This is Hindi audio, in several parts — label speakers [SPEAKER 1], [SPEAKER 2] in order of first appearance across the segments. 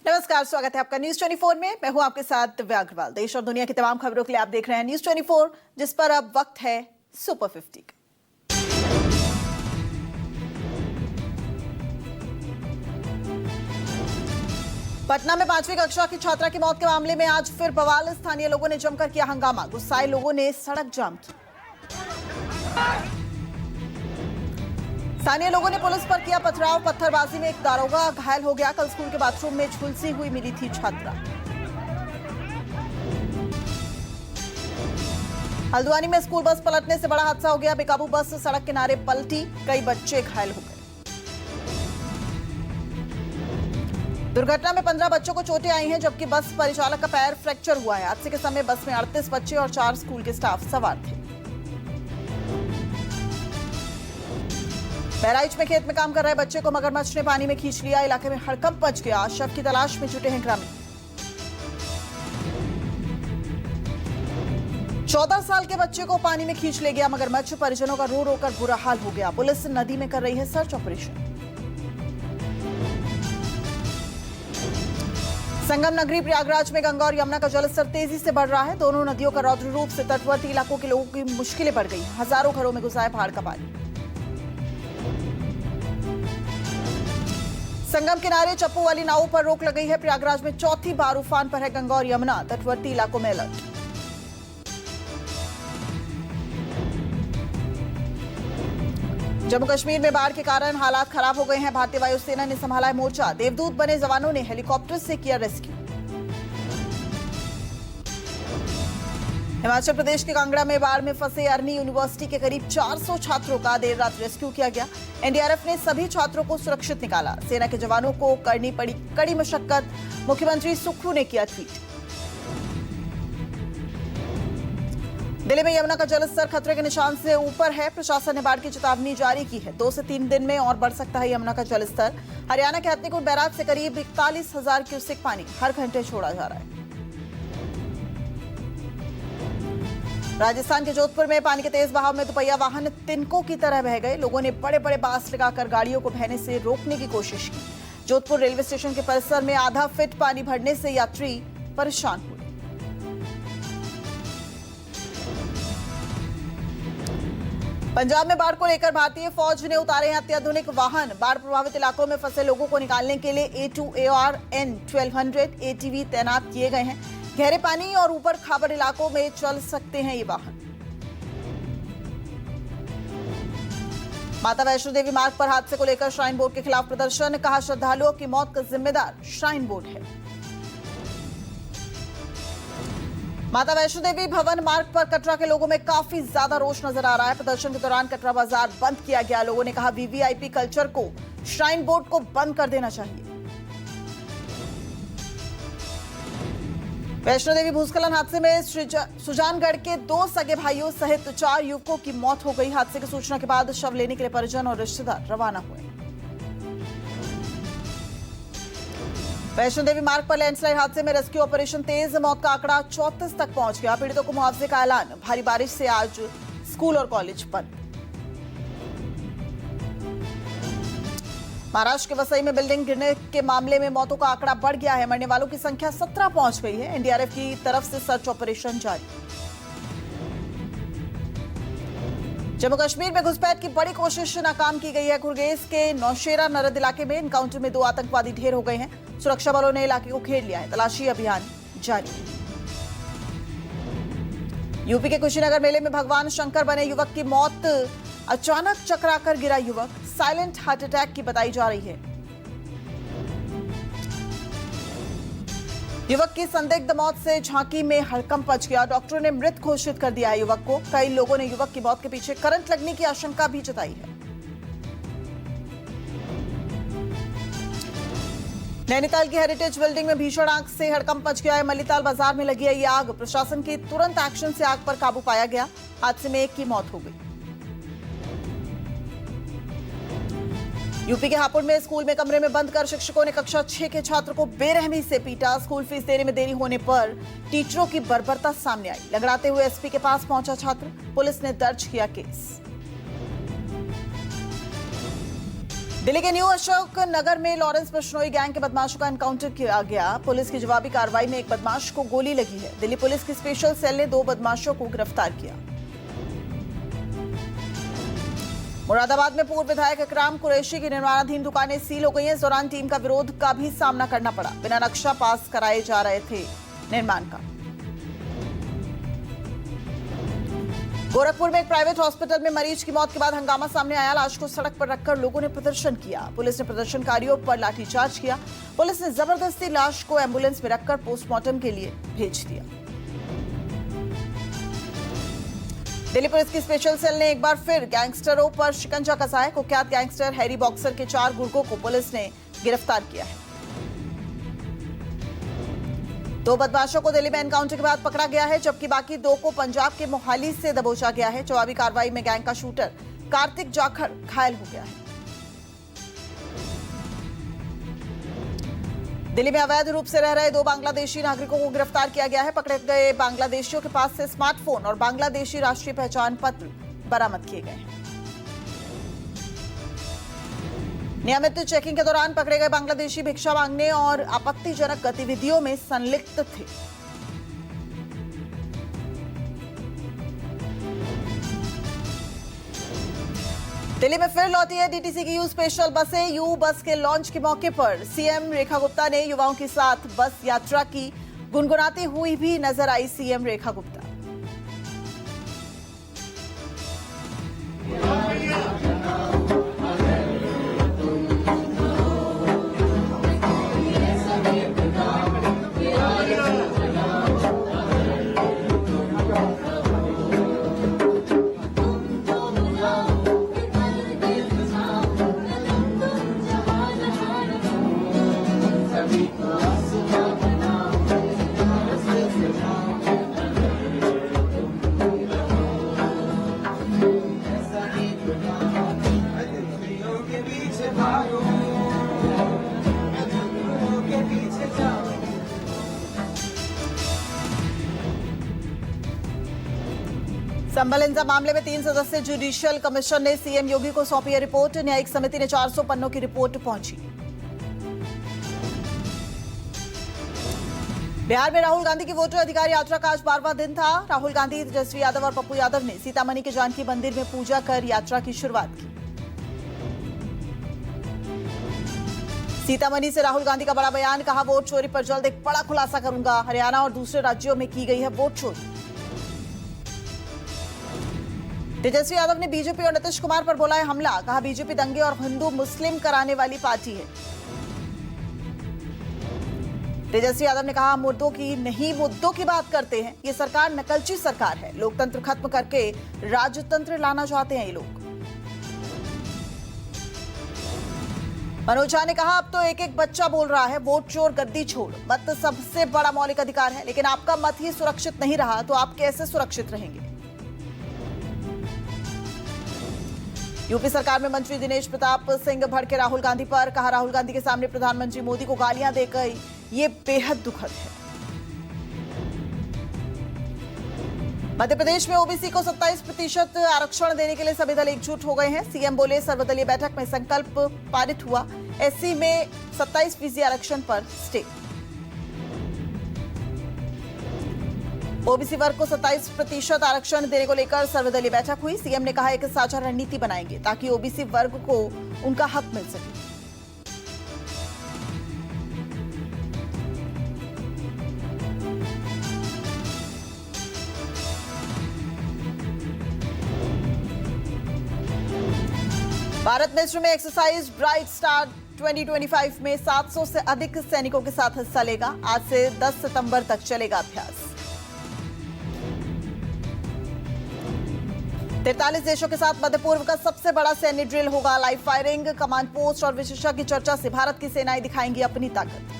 [SPEAKER 1] नमस्कार, स्वागत है आपका न्यूज 24 में। मैं हूं आपके साथ दिव्या अग्रवाल। देश और दुनिया की तमाम खबरों के लिए आप देख रहे हैं न्यूज 24, जिस पर अब वक्त है सुपर 50 का। पटना में 5वीं कक्षा की छात्रा की मौत के मामले में आज फिर बवाल। स्थानीय लोगों ने जमकर किया हंगामा। गुस्साए लोगों ने सड़क जाम की। स्थानीय लोगों ने पुलिस पर किया पथराव। पत्थरबाजी में एक दारोगा घायल हो गया। कल स्कूल के बाथरूम में झुलसी हुई मिली थी छात्रा। हल्द्वानी में स्कूल बस पलटने से बड़ा हादसा हो गया। बेकाबू बस सड़क किनारे पलटी, कई बच्चे घायल हो गए। दुर्घटना में 15 बच्चों को चोटें आई हैं, जबकि बस परिचालक का पैर फ्रैक्चर हुआ है। हादसे के समय बस में 38 बच्चे और 4 स्कूल के स्टाफ सवार थे। बहराइच में खेत में काम कर रहे बच्चे को मगरमच्छ ने पानी में खींच लिया। इलाके में हड़कंप मच गया। शव की तलाश में जुटे हैं ग्रामीण। 14 साल के बच्चे को पानी में खींच ले गया मगरमच्छ। परिजनों का रो रो कर बुरा हाल हो गया। पुलिस नदी में कर रही है सर्च ऑपरेशन। संगम नगरी प्रयागराज में गंगा और यमुना का जलस्तर तेजी से बढ़ रहा है। दोनों नदियों का रौद्र रूप से तटवर्ती इलाकों के लोगों की मुश्किलें बढ़ गई। हजारों घरों में घुसा है बाढ़ का पानी। संगम किनारे चप्पू वाली नावों पर रोक लगी है। प्रयागराज में चौथी बार उफान पर है गंगा और यमुना। तटवर्ती इलाकों में अलर्ट। जम्मू कश्मीर में बाढ़ के कारण हालात खराब हो गए हैं। भारतीय वायुसेना ने संभाला है मोर्चा। देवदूत बने जवानों ने हेलीकॉप्टर से किया रेस्क्यू। हिमाचल प्रदेश के कांगड़ा में बाढ़ में फंसे अरनी यूनिवर्सिटी के करीब 400 छात्रों का देर रात रेस्क्यू किया गया। एनडीआरएफ ने सभी छात्रों को सुरक्षित निकाला। सेना के जवानों को करनी पड़ी कड़ी मशक्कत। मुख्यमंत्री सुक्खू ने किया ट्वीट। दिल्ली में यमुना का जलस्तर खतरे के निशान से ऊपर है। प्रशासन ने बाढ़ की चेतावनी जारी की है। 2 से 3 दिन में और बढ़ सकता है यमुना का जलस्तर। हरियाणा के हथनीकुंड बैराज से करीब 41,000 क्यूसेक पानी हर घंटे छोड़ा जा रहा है। राजस्थान के जोधपुर में पानी के तेज बहाव में दुपहिया वाहन तिनकों की तरह बह गए। लोगों ने बड़े बड़े बांस लगाकर गाड़ियों को बहने से रोकने की कोशिश की। जोधपुर रेलवे स्टेशन के परिसर में आधा फीट पानी भरने से यात्री परेशान हुए। पंजाब में बाढ़ को लेकर भारतीय फौज ने उतारे हैं अत्याधुनिक वाहन। बाढ़ प्रभावित इलाकों में फंसे लोगों को निकालने के लिए A2ARN 1200 ATV तैनात किए गए हैं। गहरे पानी और ऊपर खाबड़ इलाकों में चल सकते हैं ये वाहन। माता वैष्णो देवी मार्ग पर हादसे को लेकर श्राइन बोर्ड के खिलाफ प्रदर्शन। कहा श्रद्धालुओं की मौत का जिम्मेदार श्राइन बोर्ड है। माता वैष्णो देवी भवन मार्ग पर कटरा के लोगों में काफी ज्यादा रोष नजर आ रहा है। प्रदर्शन के दौरान कटरा बाजार बंद किया गया। लोगों ने कहा वीवीआईपी कल्चर को श्राइन बोर्ड को बंद कर देना चाहिए। वैष्णो देवी भूस्खलन हादसे में सुजानगढ़ के 2 सगे भाइयों सहित 4 युवकों की मौत हो गई। हादसे की सूचना के बाद शव लेने के लिए परिजन और रिश्तेदार रवाना हुए। वैष्णो देवी मार्ग पर लैंडस्लाइड हादसे में रेस्क्यू ऑपरेशन तेज। मौत का आंकड़ा 34 तक पहुंच गया। पीड़ितों को मुआवजे का ऐलान। भारी बारिश से आज स्कूल और कॉलेज बंद। महाराष्ट्र के वसई में बिल्डिंग गिरने के मामले में मौतों का आंकड़ा बढ़ गया है। मरने वालों की संख्या 17 पहुंच गई है। एनडीआरएफ की तरफ से सर्च ऑपरेशन जारी। जम्मू कश्मीर में घुसपैठ की बड़ी कोशिश नाकाम की गई है। गुरगेज के नौशेरा नरद इलाके में एनकाउंटर में 2 आतंकवादी ढेर हो गए हैं। सुरक्षा बलों ने इलाके को घेर लिया है। तलाशी अभियान जारी है। यूपी के कुशीनगर मेले में भगवान शंकर बने युवक की मौत। अचानक चकराकर गिरा युवक। साइलेंट हार्ट अटैक की बताई जा रही है। युवक की संदिग्ध मौत से झांकी में हड़कंप मच गया। डॉक्टरों ने मृत घोषित कर दिया है युवक को। कई लोगों ने युवक की मौत के पीछे करंट लगने की आशंका भी जताई है। नैनीताल की हेरिटेज बिल्डिंग में भीषण आग से हड़कंप मच गया है। मल्लीताल बाजार में लगी है ये आग। प्रशासन के तुरंत एक्शन से आग पर काबू पाया गया। हादसे में एक की मौत हो गई। यूपी के हापुड़ में स्कूल में कमरे में बंद कर शिक्षकों ने कक्षा 6 के छात्र को बेरहमी से पीटा। स्कूल फीस देने में देरी होने पर टीचरों की बर्बरता सामने आई। लंगड़ाते हुए एसपी के पास पहुंचा छात्र। पुलिस ने दर्ज किया केस। दिल्ली के न्यू अशोक नगर में लॉरेंस बिश्नोई गैंग के बदमाशों का एनकाउंटर किया गया। पुलिस की जवाबी कार्रवाई में एक बदमाश को गोली लगी है। दिल्ली पुलिस की स्पेशल सेल ने 2 बदमाशों को गिरफ्तार किया। मुरादाबाद में पूर्व विधायक इकराम कुरैशी की निर्माणाधीन दुकानें सील हो गई हैं। इस दौरान टीम का विरोध का भी सामना करना पड़ा। बिना नक्शा पास कराए जा रहे थे निर्माण का। गोरखपुर में एक प्राइवेट हॉस्पिटल में मरीज की मौत के बाद हंगामा सामने आया। लाश को सड़क पर रखकर लोगों ने प्रदर्शन किया। पुलिस ने प्रदर्शनकारियों पर लाठीचार्ज किया। पुलिस ने जबरदस्ती लाश को एम्बुलेंस में रखकर पोस्टमार्टम के लिए भेज दिया। दिल्ली पुलिस की स्पेशल सेल ने एक बार फिर गैंगस्टरों पर शिकंजा कसा है। कुख्यात गैंगस्टर हैरी बॉक्सर के 4 गुर्गों को पुलिस ने गिरफ्तार किया है। 2 बदमाशों को दिल्ली में एनकाउंटर के बाद पकड़ा गया है, जबकि बाकी 2 को पंजाब के मोहाली से दबोचा गया है। जवाबी कार्रवाई में गैंग का शूटर कार्तिक जाखड़ घायल हो गया है। दिल्ली में अवैध रूप से रह रहे 2 बांग्लादेशी नागरिकों को गिरफ्तार किया गया है। पकड़े गए बांग्लादेशियों के पास से स्मार्टफोन और बांग्लादेशी राष्ट्रीय पहचान पत्र बरामद किए गए हैं। नियमित चेकिंग के दौरान पकड़े गए बांग्लादेशी भिक्षा मांगने और आपत्तिजनक गतिविधियों में संलिप्त थे। दिल्ली में फिर लौटी है डीटीसी की यू स्पेशल बसें। यू बस के लॉन्च के मौके पर सीएम रेखा गुप्ता ने युवाओं के साथ बस यात्रा की। गुनगुनाती हुई भी नजर आई सीएम रेखा गुप्ता। संभल हिंसा मामले में 3 सदस्यीय जुडिशियल कमीशन ने सीएम योगी को सौंपी है रिपोर्ट। न्यायिक समिति ने 400 पन्नों की रिपोर्ट पहुंची। बिहार में राहुल गांधी की वोटर अधिकार यात्रा का आज 12वां दिन था। राहुल गांधी, तेजस्वी यादव और पप्पू यादव ने सीतामढ़ी के जानकी मंदिर में पूजा कर यात्रा की शुरुआत की। सीतामढ़ी से राहुल गांधी का बड़ा बयान, कहा वोट चोरी पर जल्द एक बड़ा खुलासा करूंगा। हरियाणा और दूसरे राज्यों में की गई है वोट चोरी। तेजस्वी यादव ने बीजेपी और नीतीश कुमार पर बोला है हमला, कहा बीजेपी दंगे और हिंदू मुस्लिम कराने वाली पार्टी है। तेजस्वी यादव ने कहा मुद्दों की नहीं, मुद्दों की बात करते हैं। ये सरकार नकलची सरकार है। लोकतंत्र खत्म करके राजतंत्र लाना चाहते हैं ये लोग। मनोज झा ने कहा अब तो एक एक बच्चा बोल रहा है वोट चोर गद्दी छोड़। मत सबसे बड़ा मौलिक अधिकार है, लेकिन आपका मत ही सुरक्षित नहीं रहा तो आप कैसे सुरक्षित रहेंगे। यूपी सरकार में मंत्री दिनेश प्रताप सिंह भड़के राहुल गांधी पर, कहा राहुल गांधी के सामने प्रधानमंत्री मोदी को गालियां देकर ये बेहद दुखद है। मध्य प्रदेश में ओबीसी को 27% आरक्षण देने के लिए सभी दल एकजुट हो गए हैं। सीएम बोले सर्वदलीय बैठक में संकल्प पारित हुआ। एससी में 27% आरक्षण पर स्टे। ओबीसी वर्ग को 27% आरक्षण देने को लेकर सर्वदलीय बैठक हुई। सीएम ने कहा एक साझा रणनीति बनाएंगे ताकि ओबीसी वर्ग को उनका हक मिल सके। भारत मिस्र में एक्सरसाइज ब्राइट स्टार 2025 में 700 से अधिक सैनिकों के साथ हिस्सा लेगा। आज से 10 सितंबर तक चलेगा अभ्यास। 43 देशों के साथ मध्य पूर्व का सबसे बड़ा सैन्य ड्रिल होगा। लाइव फायरिंग, कमांड पोस्ट और विशेषज्ञ चर्चा से भारत की सेनाएं दिखाएंगी अपनी ताकत।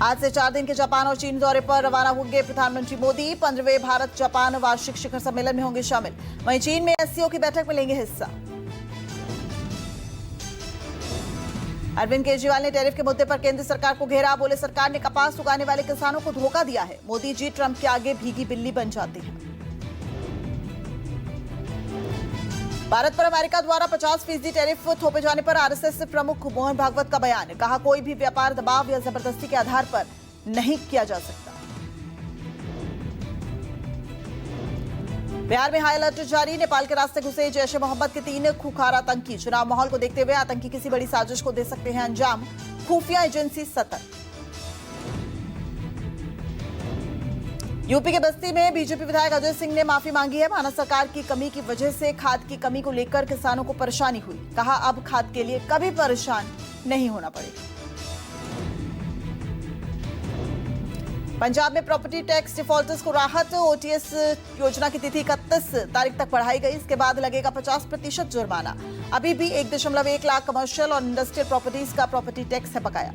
[SPEAKER 1] आज से 4 दिन के जापान और चीन दौरे पर रवाना होंगे प्रधानमंत्री मोदी। 15वें भारत जापान वार्षिक शिखर सम्मेलन में होंगे शामिल। वहीं चीन में एससीओ की बैठक में लेंगे हिस्सा। अरविंद केजरीवाल ने टैरिफ के मुद्दे पर केंद्र सरकार को घेरा। बोले सरकार ने कपास उगाने वाले किसानों को धोखा दिया है। मोदी जी ट्रंप के आगे भीगी बिल्ली बन जाते हैं। भारत पर अमेरिका द्वारा 50% टैरिफ थोपे जाने पर आरएसएस प्रमुख मोहन भागवत का बयान। कहा, कोई भी व्यापार दबाव या जबरदस्ती के आधार पर नहीं किया जा सकता। बिहार में हाई अलर्ट जारी। नेपाल के रास्ते घुसे जैश ए मोहम्मद के 3 खूंखार आतंकी। चुनाव माहौल को देखते हुए आतंकी किसी बड़ी साजिश को दे सकते हैं अंजाम, खुफिया एजेंसी सतर्क। यूपी के बस्ती में बीजेपी विधायक अजय सिंह ने माफी मांगी है। माना सरकार की कमी की वजह से खाद की कमी को लेकर किसानों को परेशानी हुई। कहा, अब खाद के लिए कभी परेशान नहीं होना पड़ेगा। पंजाब में प्रॉपर्टी टैक्स डिफॉल्टर्स को राहत। ओटीएस योजना की तिथि 31 तारीख तक बढ़ाई गई। इसके बाद लगेगा 50% जुर्माना। अभी भी 1.1 लाख कमर्शियल और इंडस्ट्रियल प्रॉपर्टीज का प्रॉपर्टी टैक्स है बकाया।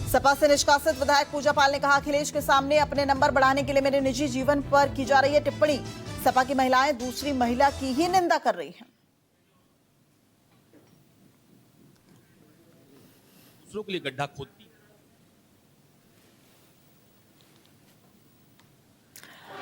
[SPEAKER 1] सपा से निष्कासित विधायक पूजा पाल ने कहा, अखिलेश के सामने अपने नंबर बढ़ाने के लिए मेरे निजी जीवन पर की जा रही है टिप्पणी। सपा की महिलाएं दूसरी महिला की ही निंदा कर रही हैं।
[SPEAKER 2] दूसरों के लिए गड्ढा खोदती।